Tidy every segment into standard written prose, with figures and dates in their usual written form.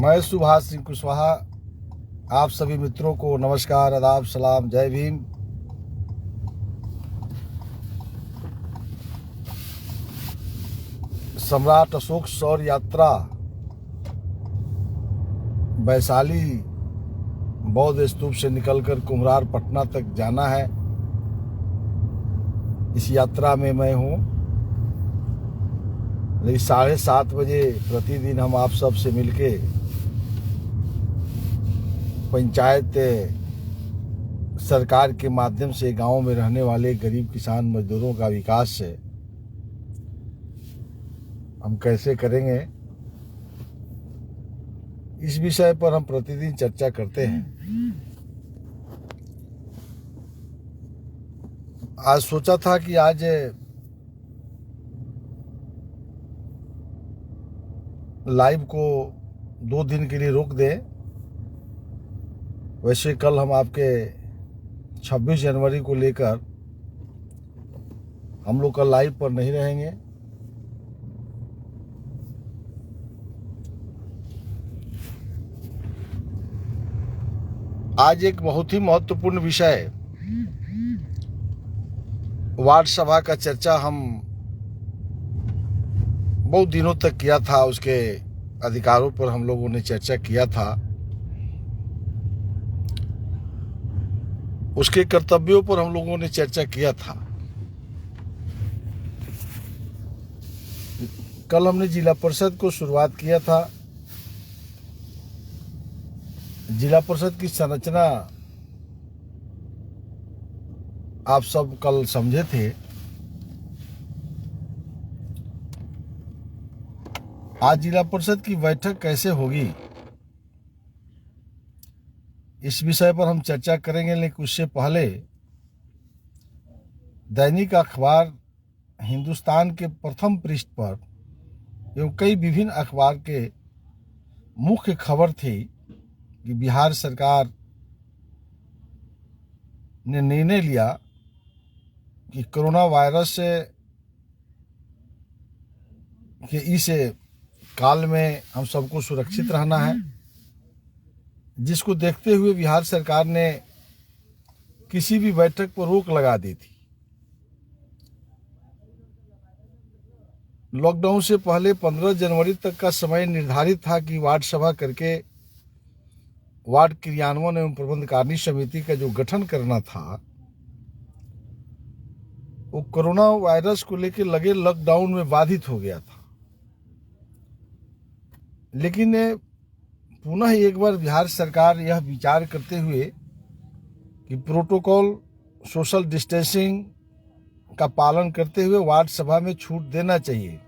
मैं सुभाष सिंह कुशवाहा आप सभी मित्रों को नमस्कार, आदाब, सलाम, जय भीम। सम्राट अशोक शौर्य यात्रा वैशाली बौद्ध स्तूप से निकलकर कुम्हरार पटना तक जाना है। इस यात्रा में मैं हूँ। 7:30 बजे प्रतिदिन हम आप सब से मिलके पंचायत सरकार के माध्यम से गांव में रहने वाले गरीब किसान मजदूरों का विकास से हम कैसे करेंगे, इस विषय पर हम प्रतिदिन चर्चा करते हैं। आज सोचा था कि आज लाइव को 2 दिन के लिए रोक दें। वैसे कल हम आपके 26 जनवरी को लेकर हम लोग कल लाइव पर नहीं रहेंगे। आज एक बहुत ही महत्वपूर्ण विषय वार्ड सभा का चर्चा हम बहुत दिनों तक किया था। उसके अधिकारों पर हम लोगों ने चर्चा किया था, उसके कर्तव्यों पर हम लोगों ने चर्चा किया था। कल हमने जिला परिषद को शुरुआत किया था। जिला परिषद की संरचना आप सब कल समझे थे। आज जिला परिषद की बैठक कैसे होगी, इस विषय पर हम चर्चा करेंगे। लेकिन उससे पहले दैनिक अखबार हिंदुस्तान के प्रथम पृष्ठ पर एवं कई विभिन्न अखबार के मुख्य खबर थी कि बिहार सरकार ने निर्णय लिया कि कोरोना वायरस के इस काल में हम सबको सुरक्षित रहना है, जिसको देखते हुए बिहार सरकार ने किसी भी बैठक पर रोक लगा दी थी। लॉकडाउन से पहले 15 जनवरी तक का समय निर्धारित था कि वार्ड सभा करके वार्ड क्रियान्वयन एवं प्रबंधकारिणी समिति का जो गठन करना था, वो कोरोना वायरस को लेकर लगे लॉकडाउन में बाधित हो गया था। लेकिन पुनः एक बार बिहार सरकार यह विचार करते हुए कि प्रोटोकॉल सोशल डिस्टेंसिंग का पालन करते हुए वार्ड सभा में छूट देना चाहिए।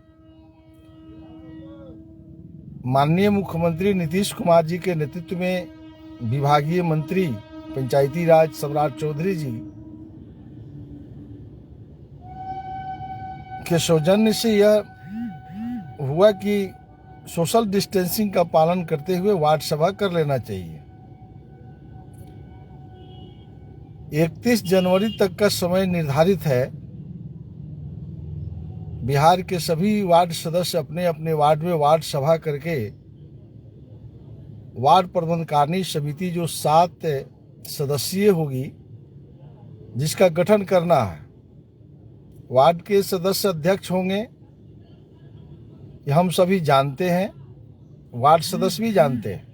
माननीय मुख्यमंत्री नीतीश कुमार जी के नेतृत्व में विभागीय मंत्री पंचायती राज सम्राट चौधरी जी के सौजन्य से यह हुआ कि सोशल डिस्टेंसिंग का पालन करते हुए वार्ड सभा कर लेना चाहिए। 31 जनवरी तक का समय निर्धारित है। बिहार के सभी वार्ड सदस्य अपने अपने वार्ड में वार्ड सभा करके वार्ड प्रबंधकारिणी समिति जो 7 सदस्यीय होगी, जिसका गठन करना है। वार्ड के सदस्य अध्यक्ष होंगे, ये हम सभी जानते हैं, वार्ड सदस्य भी जानते हैं।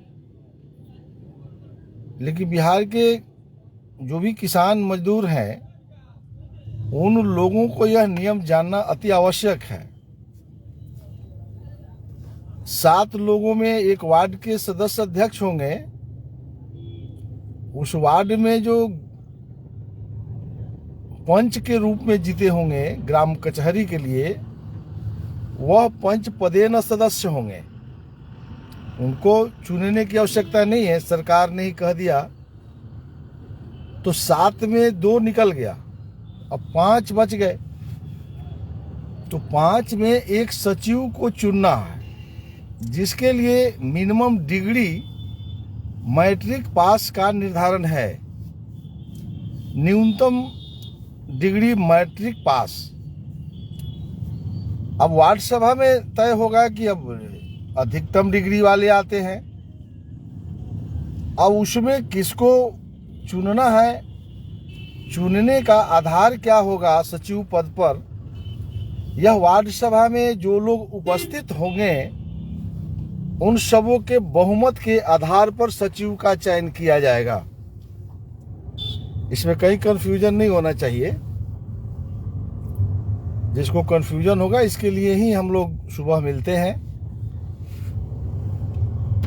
लेकिन बिहार के जो भी किसान मजदूर हैं, उन लोगों को यह नियम जानना अति आवश्यक है। 7 लोगों में एक वार्ड के सदस्य अध्यक्ष होंगे। उस वार्ड में जो पंच के रूप में जीते होंगे ग्राम कचहरी के लिए, वह पंच पदेन सदस्य होंगे। उनको चुनने की आवश्यकता नहीं है, सरकार ने ही कह दिया। तो 7 में 2 निकल गया, अब 5 बच गए। तो 5 में एक सचिव को चुनना है, जिसके लिए मिनिमम डिग्री मैट्रिक पास का निर्धारण है। न्यूनतम डिग्री मैट्रिक पास। अब वार्ड सभा में तय होगा कि अब अधिकतम डिग्री वाले आते हैं, अब उसमें किसको चुनना है, चुनने का आधार क्या होगा सचिव पद पर, यह वार्ड सभा में जो लोग उपस्थित होंगे उन सबों के बहुमत के आधार पर सचिव का चयन किया जाएगा। इसमें कहीं कंफ्यूजन नहीं होना चाहिए। जिसको कंफ्यूजन होगा इसके लिए ही हम लोग सुबह मिलते हैं।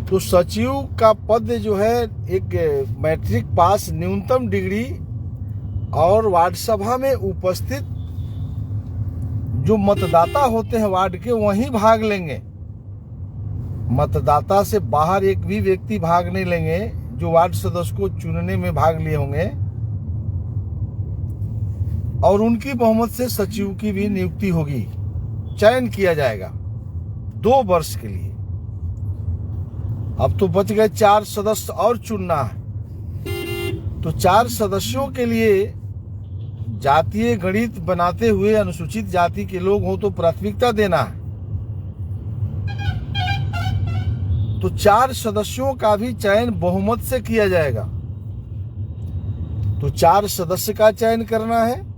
तो सचिव का पद जो है एक मैट्रिक पास न्यूनतम डिग्री और वार्ड सभा में उपस्थित जो मतदाता होते हैं वार्ड के वहीं भाग लेंगे। मतदाता से बाहर एक भी व्यक्ति भाग नहीं लेंगे जो वार्ड सदस्य को चुनने में भाग लिए होंगे, और उनकी बहुमत से सचिव की भी नियुक्ति होगी, चयन किया जाएगा 2 वर्ष के लिए। अब तो बच गए 4 सदस्य और चुनना है। तो 4 सदस्यों के लिए जातीय गणित बनाते हुए अनुसूचित जाति के लोग हों तो प्राथमिकता देना है। तो 4 सदस्यों का भी चयन बहुमत से किया जाएगा। तो 4 सदस्य का चयन करना है।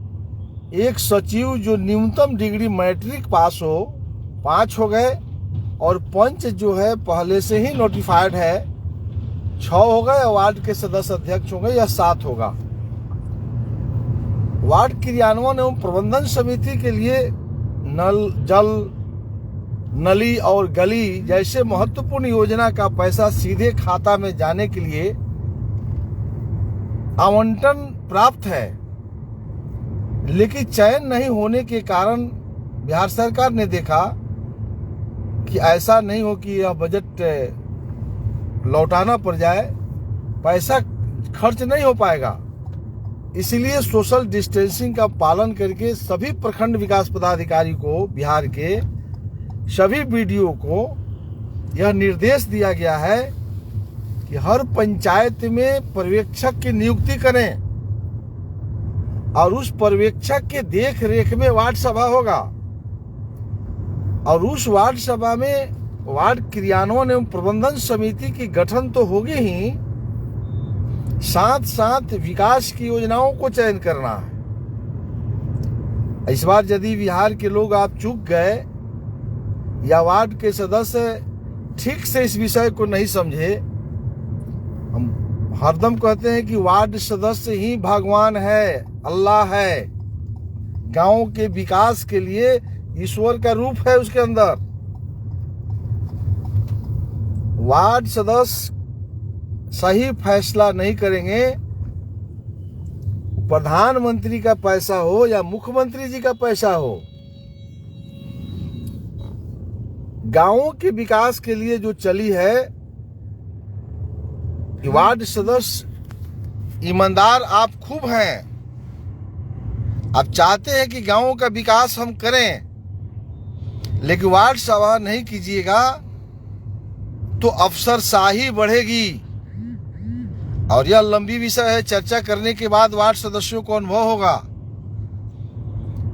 एक सचिव जो न्यूनतम डिग्री मैट्रिक पास हो, 5 हो गए, और पंच जो है पहले से ही नोटिफाइड है 6 हो गए, वार्ड के सदस्य अध्यक्ष होंगे या 7 होगा। वार्ड क्रियान्वयन एवं प्रबंधन समिति के लिए नल जल नली और गली जैसे महत्वपूर्ण योजना का पैसा सीधे खाता में जाने के लिए आवंटन प्राप्त है, लेकिन चयन नहीं होने के कारण बिहार सरकार ने देखा कि ऐसा नहीं हो कि यह बजट लौटाना पड़ जाए, पैसा खर्च नहीं हो पाएगा। इसलिए सोशल डिस्टेंसिंग का पालन करके सभी प्रखंड विकास पदाधिकारी को, बिहार के सभी बीडीओ को यह निर्देश दिया गया है कि हर पंचायत में पर्यवेक्षक की नियुक्ति करें और उस पर्यवेक्षक के देख रेख में वार्ड सभा होगा, और उस वार्ड सभा में वार्ड क्रियान्वयन एवं प्रबंधन समिति की गठन तो होगी ही, साथ साथ विकास की योजनाओं को चयन करना है। इस बार यदि बिहार के लोग आप चूक गए या वार्ड के सदस्य ठीक से इस विषय को नहीं समझे, हम हरदम कहते हैं कि वार्ड सदस्य ही भगवान है, अल्लाह है। गांव के विकास के लिए ईश्वर का रूप है उसके अंदर। वार्ड सदस्य सही फैसला नहीं करेंगे, प्रधानमंत्री का पैसा हो या मुख्यमंत्री जी का पैसा हो, गांवों के विकास के लिए जो चली है, वार्ड सदस्य ईमानदार आप खूब हैं, आप चाहते हैं कि गांवों का विकास हम करें, लेकिन वार्ड सभा नहीं कीजिएगा तो अफसरशाही बढ़ेगी। और यह लंबी विषय है, चर्चा करने के बाद वार्ड सदस्यों को अनुभव होगा।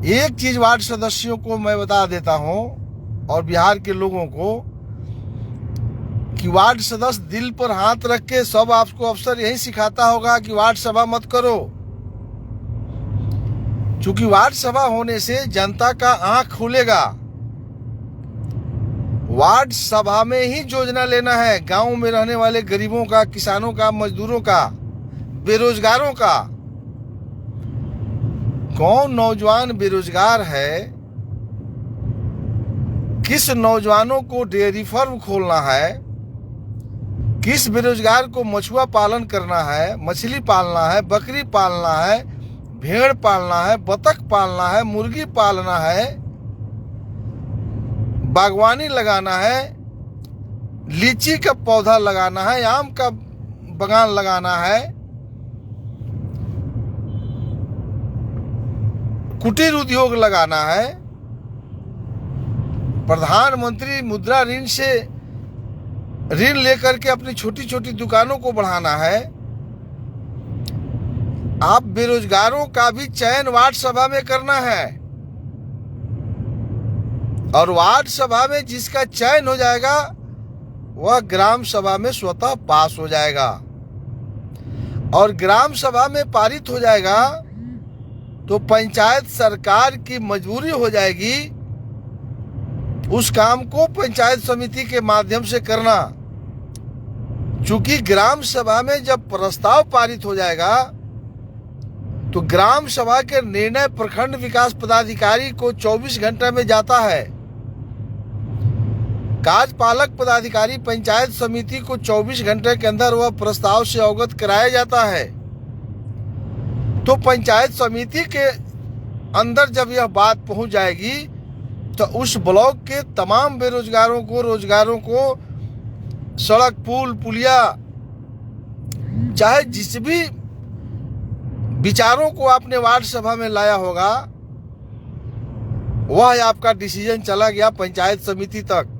एक चीज वार्ड सदस्यों को मैं बता देता हूं और बिहार के लोगों को कि वार्ड सदस्य दिल पर हाथ रख के सब आपको अफसर यही सिखाता होगा कि वार्ड सभा मत करो, क्योंकि वार्ड सभा होने से जनता का आंख खुलेगा। वार्ड सभा में ही योजना लेना है, गांव में रहने वाले गरीबों का, किसानों का, मजदूरों का, बेरोजगारों का। कौन नौजवान बेरोजगार है, किस नौजवानों को डेयरी फार्म खोलना है, किस बेरोजगार को मछुआ पालन करना है, मछली पालना है, बकरी पालना है, भेड़ पालना है, बतख पालना है, मुर्गी पालना है, बागवानी लगाना है, लीची का पौधा लगाना है, आम का बगान लगाना है, कुटीर उद्योग लगाना है, प्रधानमंत्री मुद्रा ऋण से ऋण लेकर के अपनी छोटी छोटी दुकानों को बढ़ाना है। आप बेरोजगारों का भी चयन वार्ड सभा में करना है, और वार्ड सभा में जिसका चयन हो जाएगा वह ग्राम सभा में स्वतः पास हो जाएगा। और ग्राम सभा में पारित हो जाएगा तो पंचायत सरकार की मजबूरी हो जाएगी उस काम को पंचायत समिति के माध्यम से करना। चूंकि ग्राम सभा में जब प्रस्ताव पारित हो जाएगा तो ग्राम सभा के निर्णय प्रखंड विकास पदाधिकारी को 24 घंटे में जाता है। कार्यपालक पदाधिकारी पंचायत समिति को 24 घंटे के अंदर वह प्रस्ताव से अवगत कराया जाता है। तो पंचायत समिति के अंदर जब यह बात पहुंच जाएगी तो उस ब्लॉक के तमाम बेरोजगारों को, रोजगारों को, सड़क, पुल, पुलिया, चाहे जिस भी विचारों को आपने वार्ड सभा में लाया होगा वह आपका डिसीजन चला गया पंचायत समिति तक।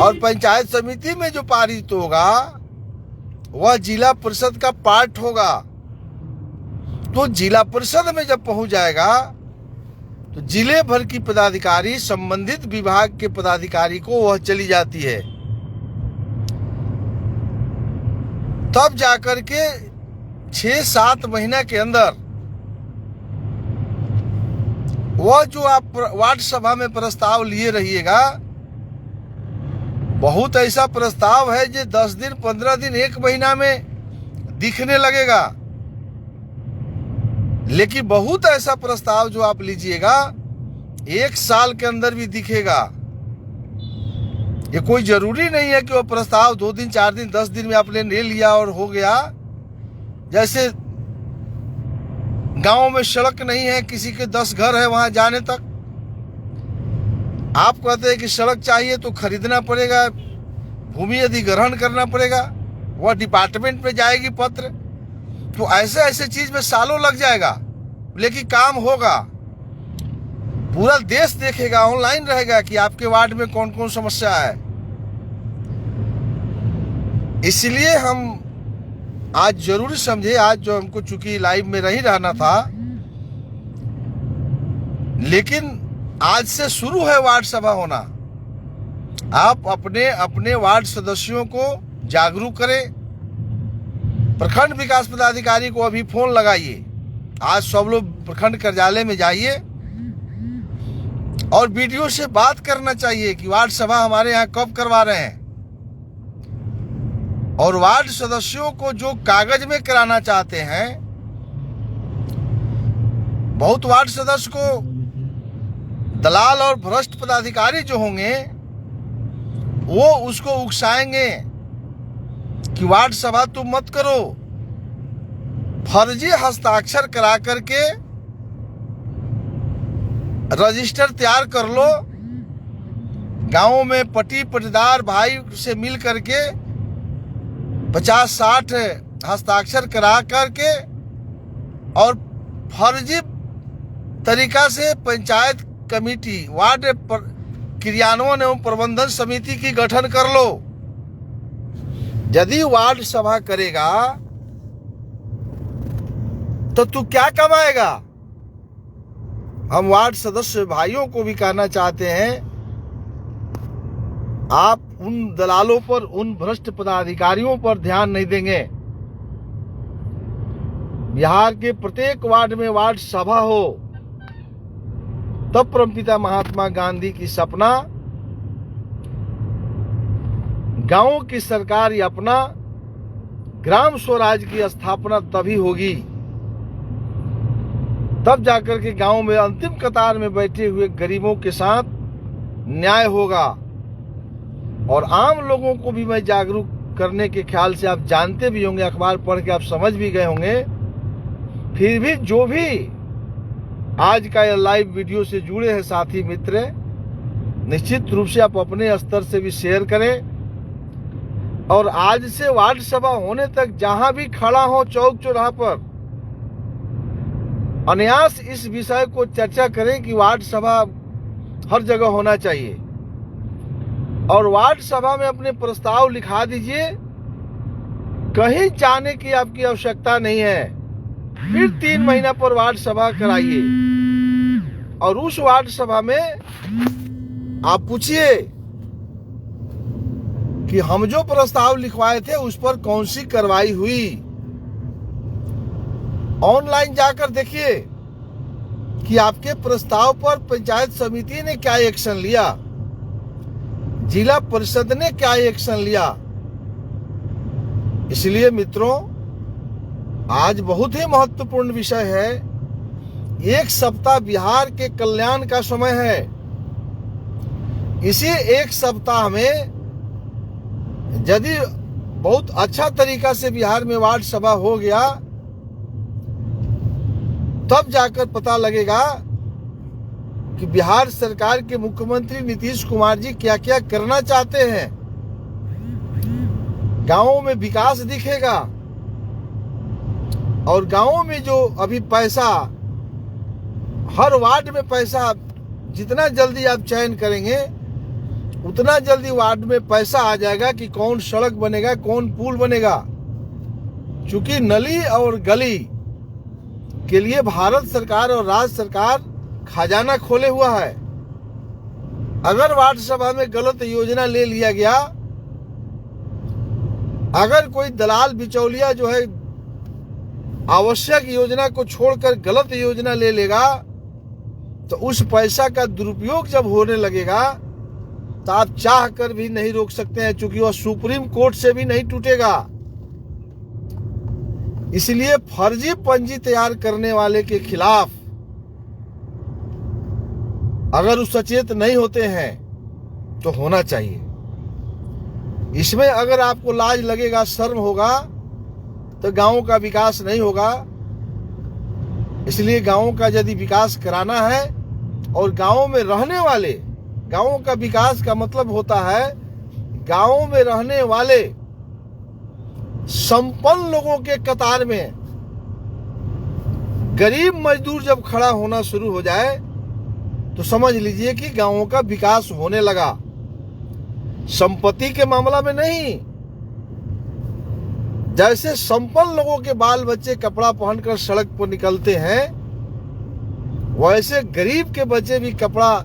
और पंचायत समिति में जो पारित होगा वह जिला परिषद का पार्ट होगा। तो जिला परिषद में जब पहुंच जाएगा तो जिले भर की पदाधिकारी संबंधित विभाग के पदाधिकारी को वह चली जाती है। तब जाकर के 6-7 महीने के अंदर वह जो आप वार्ड सभा में प्रस्ताव लिए रहिएगा, बहुत ऐसा प्रस्ताव है जो 10 दिन, 15 दिन, 1 महीना में दिखने लगेगा। लेकिन बहुत ऐसा प्रस्ताव जो आप लीजिएगा 1 साल के अंदर भी दिखेगा। ये कोई जरूरी नहीं है कि वो प्रस्ताव 2 दिन, 4 दिन, 10 दिन में आपने ले लिया और हो गया। जैसे गांव में सड़क नहीं है, किसी के 10 घर है वहां जाने तक, आप कहते हैं कि सड़क चाहिए तो खरीदना पड़ेगा, भूमि अधिग्रहण करना पड़ेगा, वह डिपार्टमेंट में जाएगी पत्र। तो ऐसे ऐसे चीज में सालों लग जाएगा, लेकिन काम होगा। पूरा देश देखेगा, ऑनलाइन रहेगा कि आपके वार्ड में कौन कौन समस्या है। इसलिए हम आज जरूरी समझे, आज जो हमको चूंकि लाइव में नहीं रहना था, लेकिन आज से शुरू है वार्ड सभा होना। आप अपने अपने वार्ड सदस्यों को जागरूक करें। प्रखंड विकास पदाधिकारी को अभी फोन लगाइए। आज सब लोग प्रखंड कार्यालय में जाइए और वीडियो से बात करना चाहिए कि वार्ड सभा हमारे यहाँ कब करवा रहे हैं। और वार्ड सदस्यों को जो कागज में कराना चाहते हैं, बहुत वार्ड सदस्य को दलाल और भ्रष्ट पदाधिकारी जो होंगे वो उसको उकसाएंगे कि वार्ड सभा तुम मत करो। फर्जी हस्ताक्षर करा करके रजिस्टर तैयार कर लो, गांवों में पट्टी पट्टीदार भाई से मिल करके 50-60 हस्ताक्षर करा करके और फर्जी तरीका से पंचायत कमेटी, वार्ड क्रियान्वयन एवं प्रबंधन समिति की गठन कर लो। यदि वार्ड सभा करेगा तो तू क्या कमाएगा? हम वार्ड सदस्य भाइयों को भी कहना चाहते हैं, आप उन दलालों पर, उन भ्रष्ट पदाधिकारियों पर ध्यान नहीं देंगे। बिहार के प्रत्येक वार्ड में वार्ड सभा हो, तब परमपिता महात्मा गांधी की सपना गांवों की सरकार या अपना ग्राम स्वराज की स्थापना तभी होगी। तब जाकर के गांव में अंतिम कतार में बैठे हुए गरीबों के साथ न्याय होगा। और आम लोगों को भी मैं जागरूक करने के ख्याल से, आप जानते भी होंगे, अखबार पढ़ के आप समझ भी गए होंगे, फिर भी जो भी आज का यह लाइव वीडियो से जुड़े हैं साथी मित्र, निश्चित रूप से आप अपने स्तर से भी शेयर करें। और आज से वार्ड सभा होने तक जहां भी खड़ा हो चौक चौराहा पर, अनायास इस विषय को चर्चा करें कि वार्ड सभा हर जगह होना चाहिए। और वार्ड सभा में अपने प्रस्ताव लिखा दीजिए, कहीं जाने की आपकी आवश्यकता नहीं है। फिर 3 महीना पर वार्ड सभा कराइए और उस वार्ड सभा में आप पूछिए कि हम जो प्रस्ताव लिखवाए थे उस पर कौन सी कार्रवाई हुई। ऑनलाइन जाकर देखिए कि आपके प्रस्ताव पर पंचायत समिति ने क्या एक्शन लिया, जिला परिषद ने क्या एक्शन लिया। इसलिए मित्रों, आज बहुत ही महत्वपूर्ण विषय है। एक सप्ताह बिहार के कल्याण का समय है। इसी एक सप्ताह में यदि बहुत अच्छा तरीका से बिहार में वार्ड सभा हो गया, तब जाकर पता लगेगा कि बिहार सरकार के मुख्यमंत्री नीतीश कुमार जी क्या क्या करना चाहते हैं। गांवों में विकास दिखेगा और गांवों में जो अभी पैसा, हर वार्ड में पैसा जितना जल्दी आप चयन करेंगे उतना जल्दी वार्ड में पैसा आ जाएगा कि कौन सड़क बनेगा, कौन पुल बनेगा। क्योंकि नली और गली के लिए भारत सरकार और राज्य सरकार खजाना खोले हुआ है। अगर वार्ड सभा में गलत योजना ले लिया गया, अगर कोई दलाल बिचौलिया जो है आवश्यक योजना को छोड़कर गलत योजना ले लेगा, तो उस पैसा का दुरुपयोग जब होने लगेगा तो आप चाह कर भी नहीं रोक सकते हैं, क्योंकि वह सुप्रीम कोर्ट से भी नहीं टूटेगा। इसलिए फर्जी पंजी तैयार करने वाले के खिलाफ अगर उस सचेत नहीं होते हैं तो होना चाहिए। इसमें अगर आपको लाज लगेगा, शर्म होगा, तो गांवों का विकास नहीं होगा। इसलिए गांवों का यदि विकास कराना है, और गांवों में रहने वाले, गांवों का विकास का मतलब होता है गांवों में रहने वाले संपन्न लोगों के कतार में गरीब मजदूर जब खड़ा होना शुरू हो जाए तो समझ लीजिए कि गांवों का विकास होने लगा। संपत्ति के मामला में नहीं। जैसे संपन्न लोगों के बाल बच्चे कपड़ा पहनकर सड़क पर निकलते हैं, वैसे गरीब के बच्चे भी कपड़ा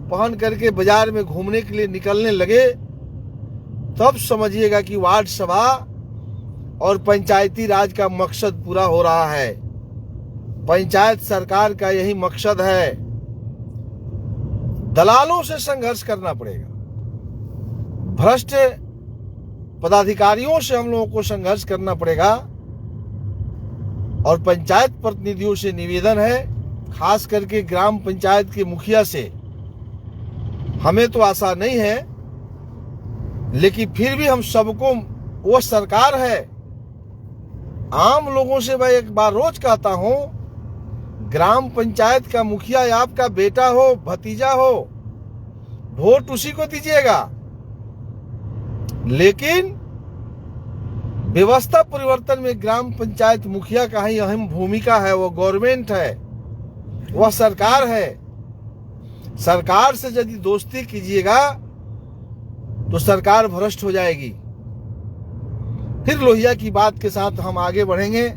पहन करके बाजार में घूमने के लिए निकलने लगे। तब समझिएगा कि वार्ड सभा और पंचायती राज का मकसद पूरा हो रहा है। पंचायत सरकार का यही मकसद है। दलालों से संघर्ष करना पड़ेगा, भ्रष्ट पदाधिकारियों से हम लोगों को संघर्ष करना पड़ेगा। और पंचायत प्रतिनिधियों से निवेदन है, खास करके ग्राम पंचायत के मुखिया से, हमें तो आशा नहीं है, लेकिन फिर भी हम सबको, वो सरकार है, आम लोगों से मैं एक बार रोज कहता हूं, ग्राम पंचायत का मुखिया आपका बेटा हो, भतीजा हो, वोट उसी को दीजिएगा। लेकिन व्यवस्था परिवर्तन में ग्राम पंचायत मुखिया का ही अहम भूमिका है। वो गवर्नमेंट है, वह सरकार है। सरकार से यदि दोस्ती कीजिएगा तो सरकार भ्रष्ट हो जाएगी। फिर लोहिया की बात के साथ हम आगे बढ़ेंगे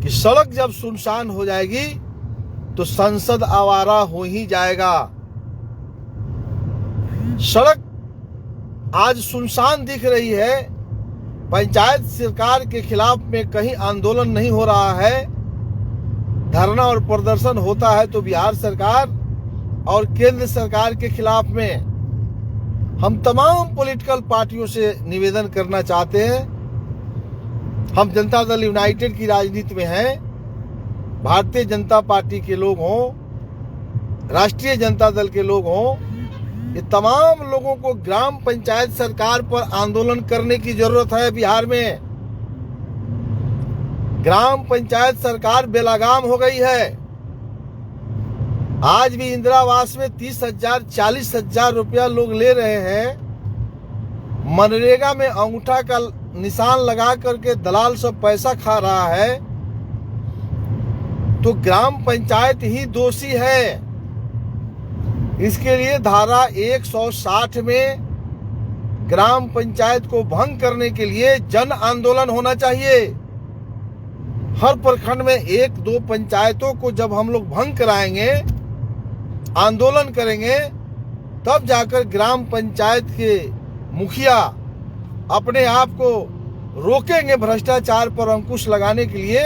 कि सड़क जब सुनसान हो जाएगी तो संसद आवारा हो ही जाएगा। सड़क आज सुनसान दिख रही है। पंचायत सरकार के खिलाफ में कहीं आंदोलन नहीं हो रहा है। धरना और प्रदर्शन होता है तो बिहार सरकार और केंद्र सरकार के खिलाफ में। हम तमाम पॉलिटिकल पार्टियों से निवेदन करना चाहते हैं। हम जनता दल यूनाइटेड की राजनीति में हैं। भारतीय जनता पार्टी के लोग हों, राष्ट्रीय जनता दल के लोग हों, ये तमाम लोगों को ग्राम पंचायत सरकार पर आंदोलन करने की जरूरत है। बिहार में ग्राम पंचायत सरकार बेलगाम हो गई है। आज भी इंदिरा आवास में 30,000 40,000 रुपया लोग ले रहे हैं। मनरेगा में अंगूठा का निशान लगा करके दलाल सब पैसा खा रहा है। तो ग्राम पंचायत ही दोषी है। इसके लिए धारा 160 में ग्राम पंचायत को भंग करने के लिए जन आंदोलन होना चाहिए। हर प्रखंड में 1-2 पंचायतों को जब हम लोग भंग कराएंगे, आंदोलन करेंगे, तब जाकर ग्राम पंचायत के मुखिया अपने आप को रोकेंगे भ्रष्टाचार पर अंकुश लगाने के लिए।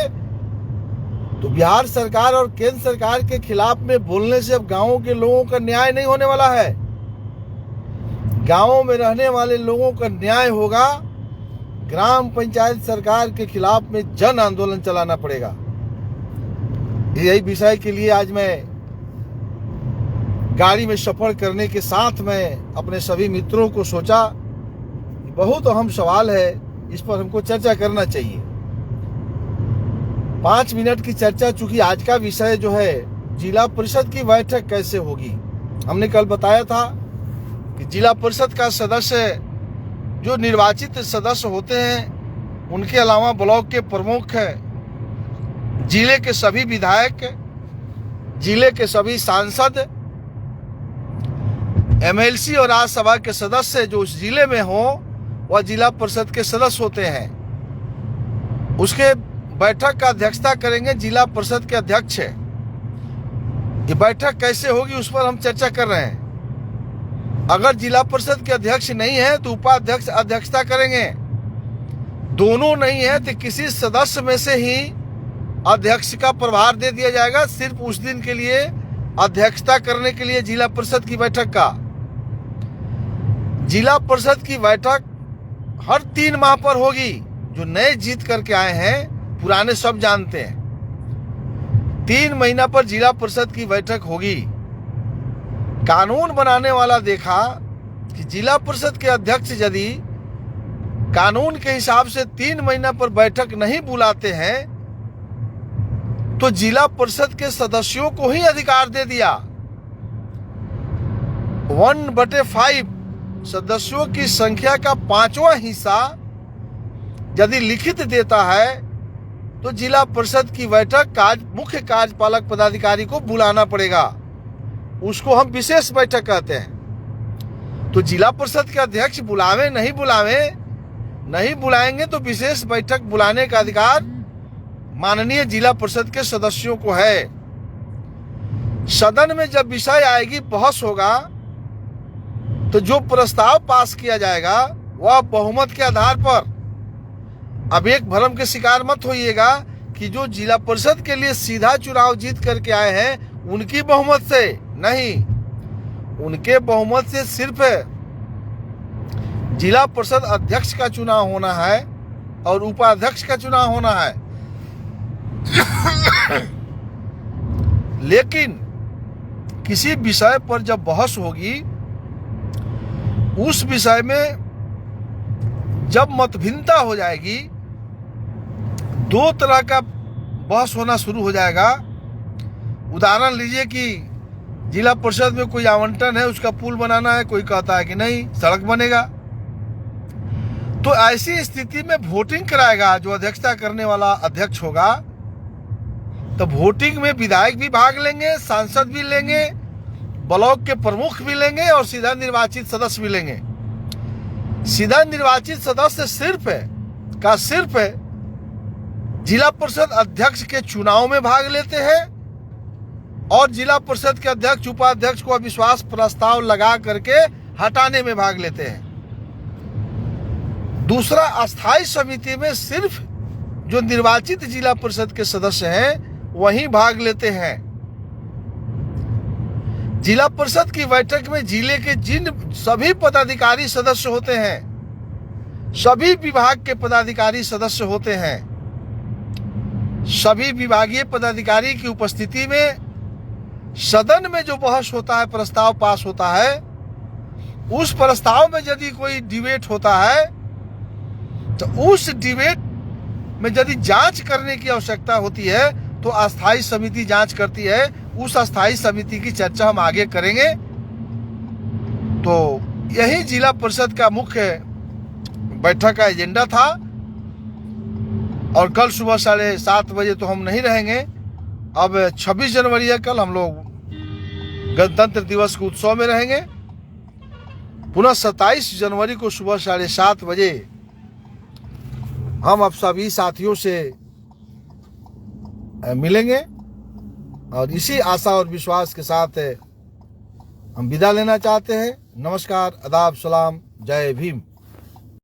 तो बिहार सरकार और केंद्र सरकार के खिलाफ में बोलने से अब गांवों के लोगों का न्याय नहीं होने वाला है। गांवों में रहने वाले लोगों का न्याय होगा। ग्राम पंचायत सरकार के खिलाफ में जन आंदोलन चलाना पड़ेगा। यही विषय के लिए आज मैं गाड़ी में सफर करने के साथ में अपने सभी मित्रों को सोचा बहुत अहम सवाल है, इस पर हमको चर्चा करना चाहिए। 5 मिनट की चर्चा, चूंकि आज का विषय जो है जिला परिषद की बैठक कैसे होगी। हमने कल बताया था कि जिला परिषद का सदस्य जो निर्वाचित सदस्य होते हैं, उनके अलावा ब्लॉक के प्रमुख, जिले के सभी विधायक, जिले के सभी सांसद, एमएलसी और राज्यसभा के सदस्य जो उस जिले में हो वह जिला परिषद के सदस्य होते हैं। उसके बैठक का अध्यक्षता करेंगे जिला परिषद के अध्यक्ष। ये बैठक कैसे होगी उस पर हम चर्चा कर रहे हैं। अगर जिला परिषद के अध्यक्ष नहीं है तो उपाध्यक्ष अध्यक्षता करेंगे। दोनों नहीं है तो किसी सदस्य में से ही अध्यक्ष का प्रभार दे दिया जाएगा, सिर्फ उस दिन के लिए अध्यक्षता करने के लिए जिला परिषद की बैठक का। जिला परिषद की बैठक हर 3 माह पर होगी। जो नए जीत करके आए हैं, पुराने सब जानते हैं। 3 महीना पर जिला परिषद की बैठक होगी। कानून बनाने वाला देखा कि जिला परिषद के अध्यक्ष यदि कानून के हिसाब से 3 महीना पर बैठक नहीं बुलाते हैं तो जिला परिषद के सदस्यों को ही अधिकार दे दिया। 1/5 सदस्यों की संख्या का 5वां हिस्सा यदि लिखित देता है तो जिला परिषद की बैठक मुख्य कार्यपालक पदाधिकारी को बुलाना पड़ेगा। उसको हम विशेष बैठक कहते हैं। तो जिला परिषद के अध्यक्ष बुलावे नहीं बुलाएंगे तो विशेष बैठक बुलाने का अधिकार माननीय जिला परिषद के सदस्यों को है। सदन में जब विषय आएगी, बहस होगा, तो जो प्रस्ताव पास किया जाएगा वह बहुमत के आधार पर। अब एक भ्रम के शिकार मत होइएगा कि जो जिला परिषद के लिए सीधा चुनाव जीत करके आए हैं उनकी बहुमत से नहीं, उनके बहुमत से सिर्फ जिला परिषद अध्यक्ष का चुनाव होना है और उपाध्यक्ष का चुनाव होना है। लेकिन किसी विषय पर जब बहस होगी, उस विषय में जब मतभिन्नता हो जाएगी, 2 तरह का बहस होना शुरू हो जाएगा। उदाहरण लीजिए कि जिला परिषद में कोई आवंटन है, उसका पुल बनाना है, कोई कहता है कि नहीं सड़क बनेगा। तो ऐसी स्थिति में वोटिंग कराएगा जो अध्यक्षता करने वाला अध्यक्ष होगा। तो वोटिंग में विधायक भी भाग लेंगे, सांसद भी लेंगे, ब्लॉक के प्रमुख भी लेंगे और सीधा निर्वाचित सदस्य भी लेंगे। सीधा निर्वाचित सदस्य सिर्फ जिला परिषद अध्यक्ष के चुनाव में भाग लेते हैं और जिला परिषद के अध्यक्ष उपाध्यक्ष को अविश्वास प्रस्ताव लगा करके हटाने में भाग लेते हैं। दूसरा, अस्थायी समिति में सिर्फ जो निर्वाचित जिला परिषद के सदस्य हैं वही भाग लेते हैं। जिला परिषद की बैठक में जिले के जिन सभी पदाधिकारी सदस्य होते हैं, सभी विभाग के पदाधिकारी सदस्य होते हैं, सभी विभागीय पदाधिकारी की उपस्थिति में सदन में जो बहस होता है, प्रस्ताव पास होता है, उस प्रस्ताव में यदि कोई डिबेट होता है तो उस डिबेट में यदि जांच करने की आवश्यकता होती है तो अस्थायी समिति जांच करती है। उस अस्थायी समिति की चर्चा हम आगे करेंगे। तो यही जिला परिषद का मुख्य बैठक का एजेंडा था। और कल सुबह 7:30 बजे तो हम नहीं रहेंगे। अब 26 जनवरी है, कल हम लोग गणतंत्र दिवस के उत्सव में रहेंगे। पुनः 27 जनवरी को सुबह 7:30 बजे हम अब सभी साथियों से मिलेंगे और इसी आशा और विश्वास के साथ हम विदा लेना चाहते हैं। नमस्कार, आदाब, सलाम, जय भीम।